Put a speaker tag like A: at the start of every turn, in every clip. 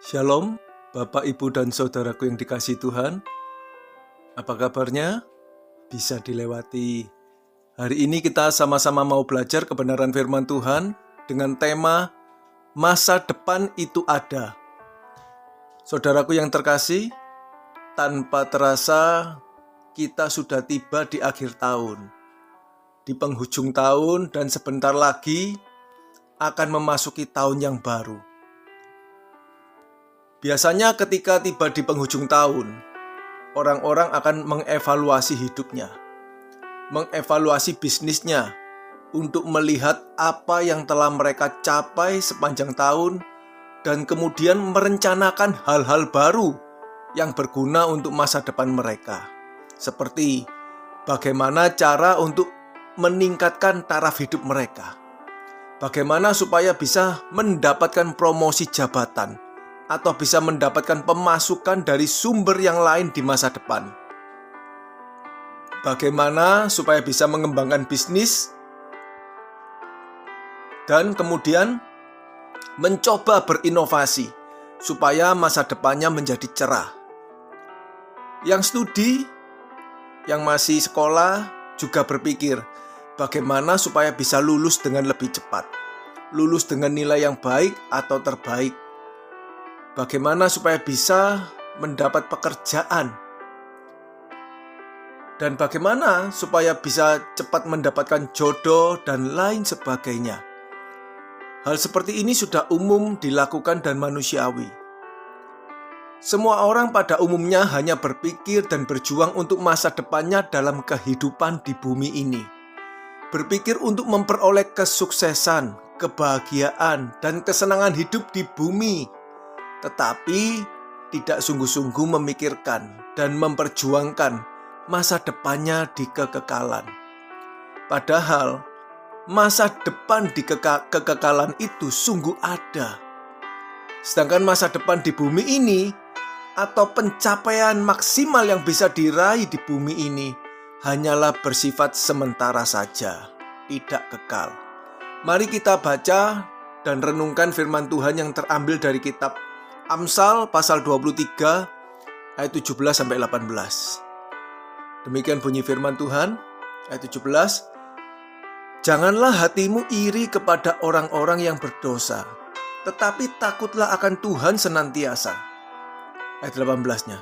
A: Shalom, Bapak, Ibu, dan Saudaraku yang dikasihi Tuhan. Apa kabarnya? Bisa dilewati. Hari ini kita sama-sama mau belajar kebenaran firman Tuhan dengan tema Masa Depan Itu Ada. Saudaraku yang terkasih, tanpa terasa kita sudah tiba di akhir tahun. Di penghujung tahun dan sebentar lagi akan memasuki tahun yang baru. Biasanya ketika tiba di penghujung tahun, orang-orang akan mengevaluasi hidupnya, mengevaluasi bisnisnya, untuk melihat apa yang telah mereka capai sepanjang tahun, dan kemudian merencanakan hal-hal baru yang berguna untuk masa depan mereka. Seperti bagaimana cara untuk meningkatkan taraf hidup mereka, bagaimana supaya bisa mendapatkan promosi jabatan, atau bisa mendapatkan pemasukan dari sumber yang lain di masa depan. Bagaimana supaya bisa mengembangkan bisnis dan kemudian mencoba berinovasi supaya masa depannya menjadi cerah. Yang studi, yang masih sekolah juga berpikir bagaimana supaya bisa lulus dengan lebih cepat, lulus dengan nilai yang baik atau terbaik. Bagaimana supaya bisa mendapat pekerjaan, dan bagaimana supaya bisa cepat mendapatkan jodoh dan lain sebagainya. Hal seperti ini sudah umum dilakukan dan manusiawi. Semua orang pada umumnya hanya berpikir dan berjuang untuk masa depannya dalam kehidupan di bumi ini. Berpikir untuk memperoleh kesuksesan, kebahagiaan, dan kesenangan hidup di bumi, tetapi tidak sungguh-sungguh memikirkan dan memperjuangkan masa depannya di kekekalan. Padahal masa depan di kekekalan itu sungguh ada. Sedangkan masa depan di bumi ini atau pencapaian maksimal yang bisa diraih di bumi ini hanyalah bersifat sementara saja, tidak kekal. Mari kita baca dan renungkan firman Tuhan yang terambil dari kitab Amsal pasal 23 ayat 17-18. Demikian bunyi firman Tuhan, ayat 17. Janganlah hatimu iri kepada orang-orang yang berdosa, tetapi takutlah akan Tuhan senantiasa. Ayat 18-nya.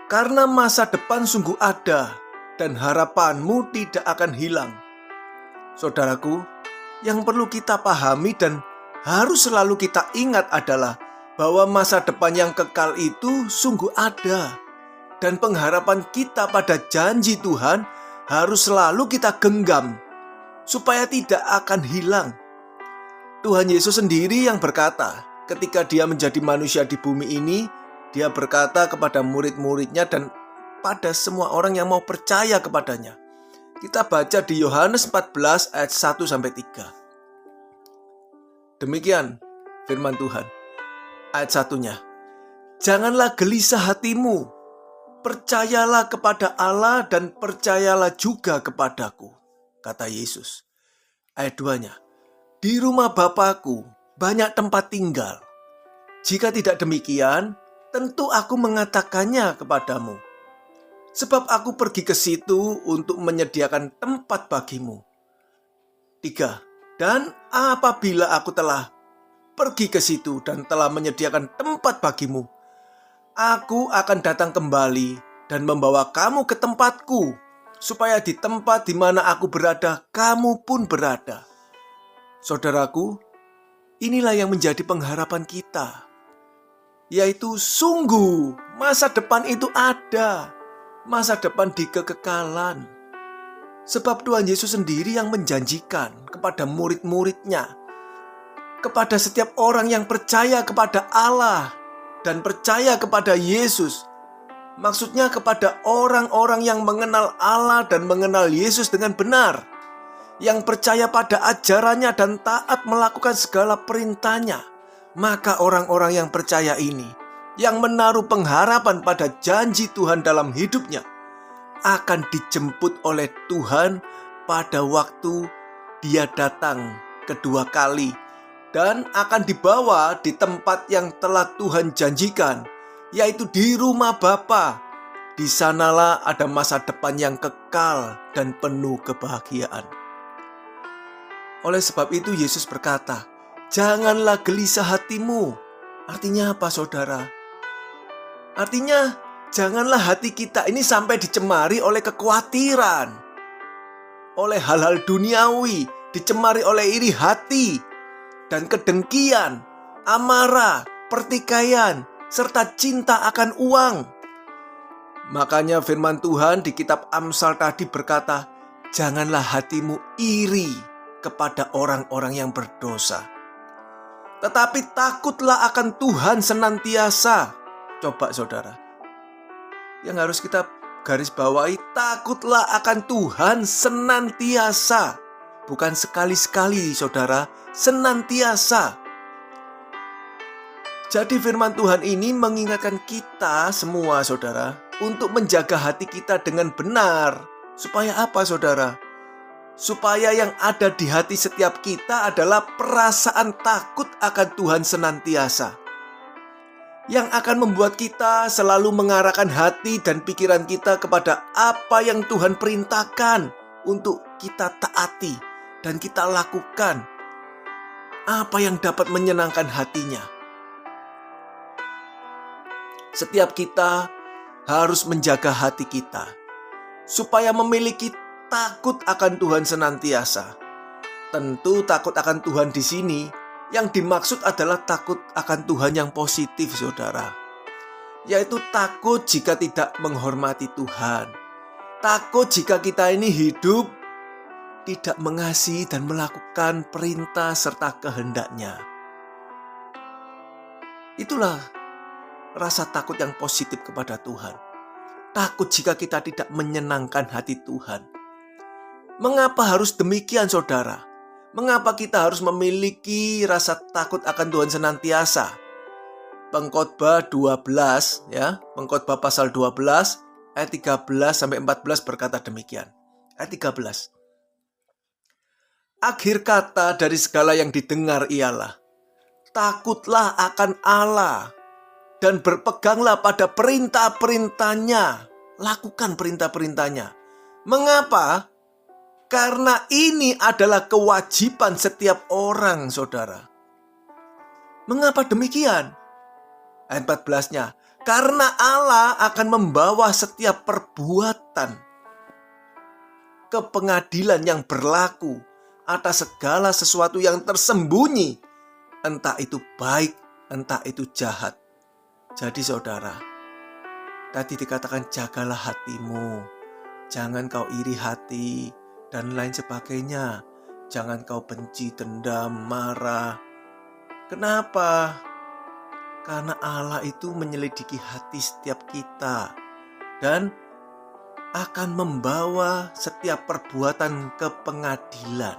A: Karena masa depan sungguh ada dan harapanmu tidak akan hilang. Saudaraku, yang perlu kita pahami dan harus selalu kita ingat adalah bahwa masa depan yang kekal itu sungguh ada, dan pengharapan kita pada janji Tuhan harus selalu kita genggam supaya tidak akan hilang. Tuhan Yesus sendiri yang berkata ketika dia menjadi manusia di bumi ini, dia berkata kepada murid-muridnya dan pada semua orang yang mau percaya kepadanya. Kita baca di Yohanes 14 ayat 1-3. Demikian firman Tuhan. Ayat 1-nya, janganlah gelisah hatimu, percayalah kepada Allah dan percayalah juga kepadaku, kata Yesus. Ayat 2-nya, di rumah Bapa-Ku banyak tempat tinggal. Jika tidak demikian, tentu aku mengatakannya kepadamu. Sebab aku pergi ke situ untuk menyediakan tempat bagimu. 3. Dan apabila aku telah pergi ke situ dan telah menyediakan tempat bagimu, aku akan datang kembali dan membawa kamu ke tempatku, supaya di tempat di mana aku berada, kamu pun berada. Saudaraku, inilah yang menjadi pengharapan kita, yaitu sungguh masa depan itu ada, masa depan di kekekalan. Sebab Tuhan Yesus sendiri yang menjanjikan kepada murid-muridnya, kepada setiap orang yang percaya kepada Allah dan percaya kepada Yesus. Maksudnya kepada orang-orang yang mengenal Allah dan mengenal Yesus dengan benar, yang percaya pada ajarannya dan taat melakukan segala perintahnya. Maka orang-orang yang percaya ini, yang menaruh pengharapan pada janji Tuhan dalam hidupnya, akan dijemput oleh Tuhan pada waktu Dia datang kedua kali dan akan dibawa di tempat yang telah Tuhan janjikan, yaitu di rumah Bapa. Di sanalah ada masa depan yang kekal dan penuh kebahagiaan. Oleh sebab itu Yesus berkata, "Janganlah gelisah hatimu." Artinya apa, saudara? Artinya, janganlah hati kita ini sampai dicemari oleh kekhawatiran, oleh hal-hal duniawi, dicemari oleh iri hati dan kedengkian, amarah, pertikaian, serta cinta akan uang. Makanya firman Tuhan di kitab Amsal tadi berkata, "Janganlah hatimu iri kepada orang-orang yang berdosa, tetapi takutlah akan Tuhan senantiasa." Coba saudara, yang harus kita garis bawahi, takutlah akan Tuhan senantiasa. Bukan sekali-sekali saudara, senantiasa. Jadi firman Tuhan ini mengingatkan kita semua saudara, untuk menjaga hati kita dengan benar. Supaya apa saudara? Supaya yang ada di hati setiap kita adalah perasaan takut akan Tuhan senantiasa, yang akan membuat kita selalu mengarahkan hati dan pikiran kita kepada apa yang Tuhan perintahkan untuk kita taati dan kita lakukan, apa yang dapat menyenangkan hatinya. Setiap kita harus menjaga hati kita supaya memiliki takut akan Tuhan senantiasa. Tentu takut akan Tuhan di sini yang dimaksud adalah takut akan Tuhan yang positif, saudara. Yaitu takut jika tidak menghormati Tuhan. Takut jika kita ini hidup tidak mengasihi dan melakukan perintah serta kehendak-Nya. Itulah rasa takut yang positif kepada Tuhan. Takut jika kita tidak menyenangkan hati Tuhan. Mengapa harus demikian, saudara? Mengapa kita harus memiliki rasa takut akan Tuhan senantiasa? Pengkhotbah 12 ya, Pengkhotbah pasal 12 ayat 13 sampai 14 berkata demikian. Ayat 13. Akhir kata dari segala yang didengar ialah, takutlah akan Allah dan berpeganglah pada perintah-perintahnya. Lakukan perintah-perintahnya. Mengapa? Karena ini adalah kewajiban setiap orang, saudara. Mengapa demikian? Ayat 14-nya. Karena Allah akan membawa setiap perbuatan ke pengadilan yang berlaku atas segala sesuatu yang tersembunyi, entah itu baik, entah itu jahat. Jadi saudara, tadi dikatakan jagalah hatimu, jangan kau iri hati dan lain sebagainya. Jangan kau benci, dendam, marah. Kenapa? Karena Allah itu menyelidiki hati setiap kita dan akan membawa setiap perbuatan ke pengadilan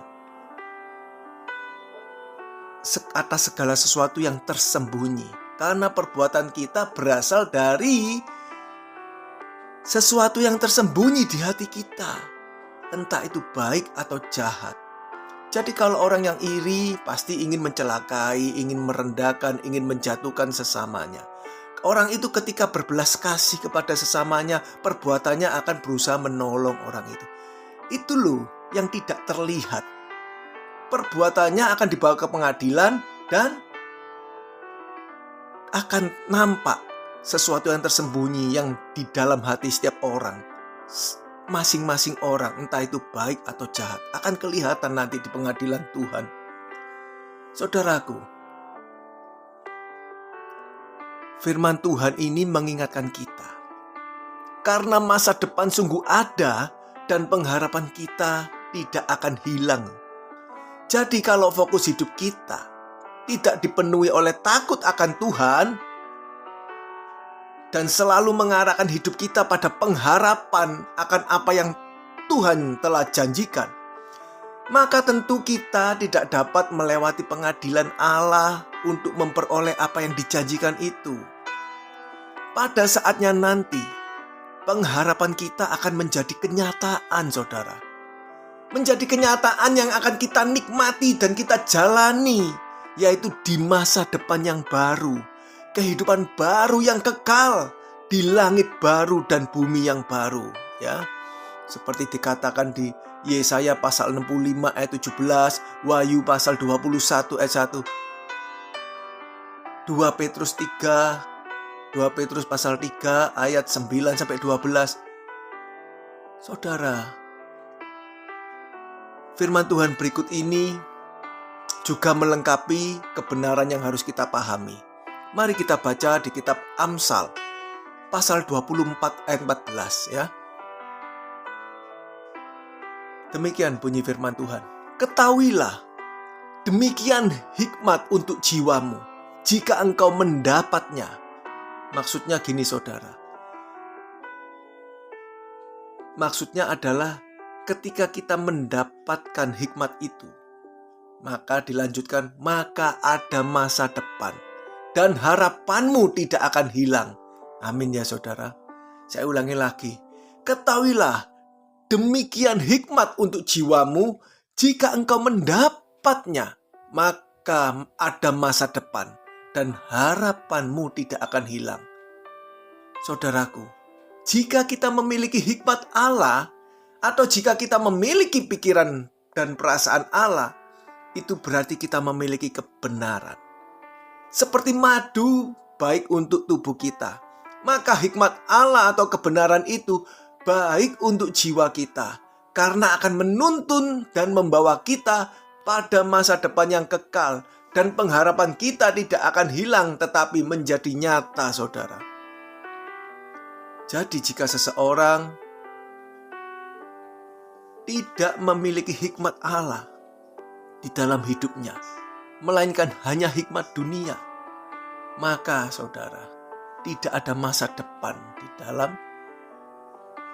A: atas segala sesuatu yang tersembunyi. Karena perbuatan kita berasal dari sesuatu yang tersembunyi di hati kita, entah itu baik atau jahat. Jadi kalau orang yang iri pasti ingin mencelakai, ingin merendahkan, ingin menjatuhkan sesamanya. Orang itu ketika berbelas kasih kepada sesamanya, perbuatannya akan berusaha menolong orang itu. Itu loh yang tidak terlihat. Perbuatannya akan dibawa ke pengadilan dan akan nampak sesuatu yang tersembunyi yang di dalam hati setiap orang. Masing-masing orang, entah itu baik atau jahat, akan kelihatan nanti di pengadilan Tuhan. Saudaraku, firman Tuhan ini mengingatkan kita. Karena masa depan sungguh ada dan pengharapan kita tidak akan hilang. Jadi kalau fokus hidup kita tidak dipenuhi oleh takut akan Tuhan dan selalu mengarahkan hidup kita pada pengharapan akan apa yang Tuhan telah janjikan, maka tentu kita tidak dapat melewati pengadilan Allah untuk memperoleh apa yang dijanjikan itu. Pada saatnya nanti, pengharapan kita akan menjadi kenyataan, saudara. Menjadi kenyataan yang akan kita nikmati dan kita jalani, yaitu di masa depan yang baru, kehidupan baru yang kekal, di langit baru dan bumi yang baru, ya. Seperti dikatakan di Yesaya pasal 65 ayat 17, Wahyu pasal 21 ayat 1, 2 Petrus 3, 2 Petrus pasal 3 ayat 9 sampai 12. Saudara, firman Tuhan berikut ini juga melengkapi kebenaran yang harus kita pahami. Mari kita baca di kitab Amsal pasal 24 ayat 14, ya. Demikian bunyi firman Tuhan. Ketahuilah, demikian hikmat untuk jiwamu jika engkau mendapatnya. Maksudnya gini saudara. Maksudnya adalah ketika kita mendapatkan hikmat itu, maka dilanjutkan, maka ada masa depan dan harapanmu tidak akan hilang. Amin ya saudara. Saya ulangi lagi. Ketahuilah, demikian hikmat untuk jiwamu jika engkau mendapatnya, maka ada masa depan dan harapanmu tidak akan hilang. Saudaraku, jika kita memiliki hikmat Allah, atau jika kita memiliki pikiran dan perasaan Allah, itu berarti kita memiliki kebenaran. Seperti madu baik untuk tubuh kita, maka hikmat Allah atau kebenaran itu baik untuk jiwa kita, karena akan menuntun dan membawa kita pada masa depan yang kekal, dan pengharapan kita tidak akan hilang tetapi menjadi nyata, saudara. Jadi jika seseorang tidak memiliki hikmat Allah di dalam hidupnya, melainkan hanya hikmat dunia, maka saudara, tidak ada masa depan di dalam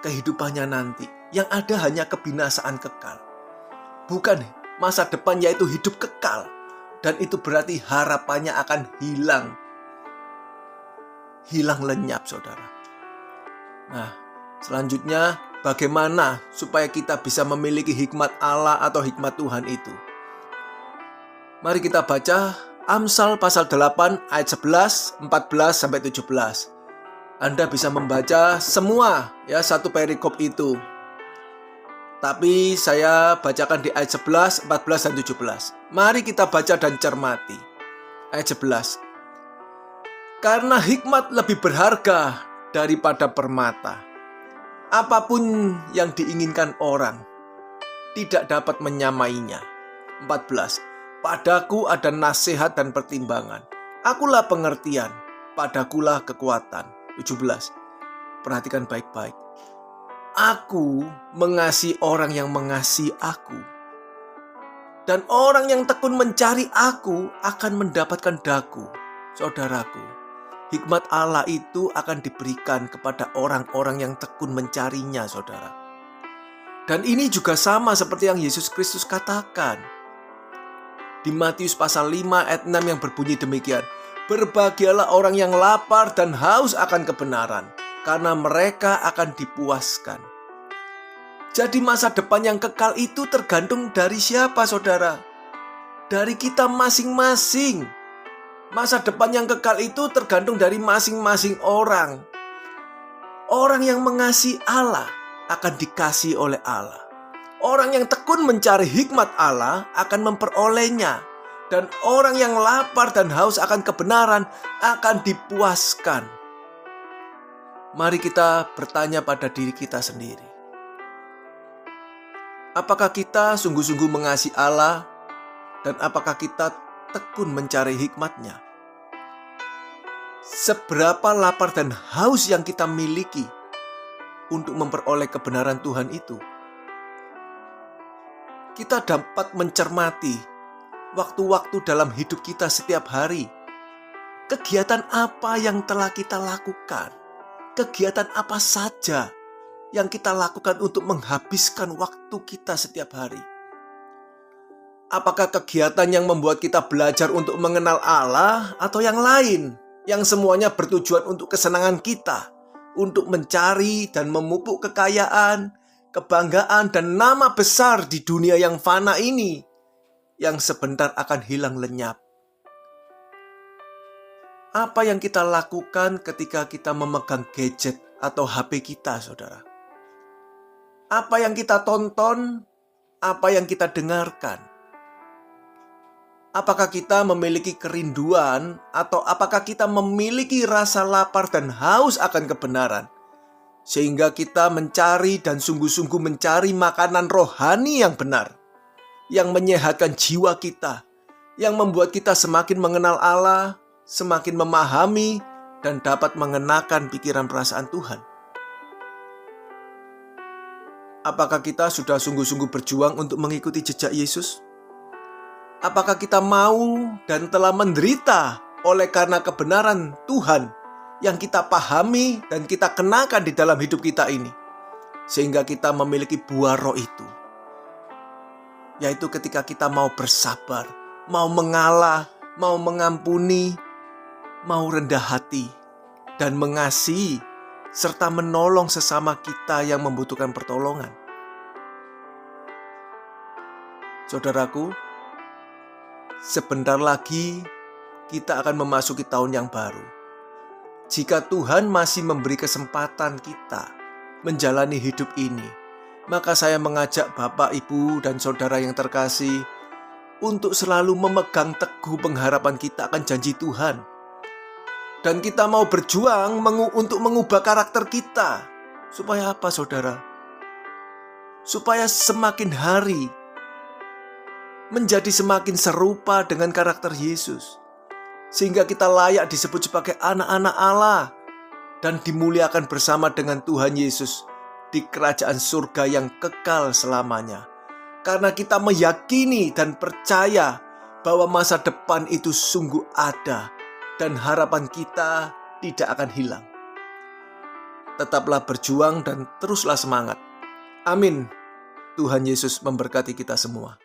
A: kehidupannya nanti. Yang ada hanya kebinasaan kekal. Bukan masa depan, yaitu hidup kekal. Dan itu berarti harapannya akan hilang. Hilang lenyap, saudara. Nah, selanjutnya bagaimana supaya kita bisa memiliki hikmat Allah atau hikmat Tuhan itu? Mari kita baca Amsal pasal 8 ayat 11, 14 sampai 17. Anda bisa membaca semua ya satu perikop itu. Tapi saya bacakan di ayat 11, 14 dan 17. Mari kita baca dan cermati. Ayat 11. Karena hikmat lebih berharga daripada permata. Apapun yang diinginkan orang tidak dapat menyamainya. 14. Padaku ada nasihat dan pertimbangan. Akulah pengertian, padakulah kekuatan. 17. Perhatikan baik-baik. Aku mengasihi orang yang mengasihi aku. Dan orang yang tekun mencari aku akan mendapatkan daku. Saudaraku, hikmat Allah itu akan diberikan kepada orang-orang yang tekun mencarinya, saudara. Dan ini juga sama seperti yang Yesus Kristus katakan di Matius pasal 5 ayat 6 yang berbunyi demikian. Berbahagialah orang yang lapar dan haus akan kebenaran, karena mereka akan dipuaskan. Jadi masa depan yang kekal itu tergantung dari siapa, saudara? Dari kita masing-masing. Masa depan yang kekal itu tergantung dari masing-masing orang. Orang yang mengasihi Allah akan dikasihi oleh Allah. Orang yang tekun mencari hikmat Allah akan memperolehnya. Dan orang yang lapar dan haus akan kebenaran akan dipuaskan. Mari kita bertanya pada diri kita sendiri. Apakah kita sungguh-sungguh mengasihi Allah? Dan apakah kita tekun mencari hikmat-Nya? Seberapa lapar dan haus yang kita miliki untuk memperoleh kebenaran Tuhan itu? Kita dapat mencermati waktu-waktu dalam hidup kita setiap hari. Kegiatan apa yang telah kita lakukan? Kegiatan apa saja yang kita lakukan untuk menghabiskan waktu kita setiap hari? Apakah kegiatan yang membuat kita belajar untuk mengenal Allah atau yang lain? Yang semuanya bertujuan untuk kesenangan kita, untuk mencari dan memupuk kekayaan, kebanggaan dan nama besar di dunia yang fana ini, yang sebentar akan hilang lenyap. Apa yang kita lakukan ketika kita memegang gadget atau HP kita, saudara? Apa yang kita tonton? Apa yang kita dengarkan? Apakah kita memiliki kerinduan atau apakah kita memiliki rasa lapar dan haus akan kebenaran? Sehingga kita mencari dan sungguh-sungguh mencari makanan rohani yang benar, yang menyehatkan jiwa kita, yang membuat kita semakin mengenal Allah, semakin memahami, dan dapat mengenakan pikiran perasaan Tuhan. Apakah kita sudah sungguh-sungguh berjuang untuk mengikuti jejak Yesus? Apakah kita mau dan telah menderita oleh karena kebenaran Tuhan yang kita pahami dan kita kenakan di dalam hidup kita ini, sehingga kita memiliki buah roh itu, yaitu ketika kita mau bersabar, mau mengalah, mau mengampuni, mau rendah hati, dan mengasihi, serta menolong sesama kita yang membutuhkan pertolongan. Saudaraku, sebentar lagi kita akan memasuki tahun yang baru. Jika Tuhan masih memberi kesempatan kita menjalani hidup ini, maka saya mengajak Bapak, Ibu, dan Saudara yang terkasih untuk selalu memegang teguh pengharapan kita akan janji Tuhan. Dan kita mau berjuang untuk mengubah karakter kita. Supaya apa, saudara? Supaya semakin hari menjadi semakin serupa dengan karakter Yesus. Sehingga kita layak disebut sebagai anak-anak Allah dan dimuliakan bersama dengan Tuhan Yesus di kerajaan surga yang kekal selamanya. Karena kita meyakini dan percaya bahwa masa depan itu sungguh ada dan harapan kita tidak akan hilang. Tetaplah berjuang dan teruslah semangat. Amin. Tuhan Yesus memberkati kita semua.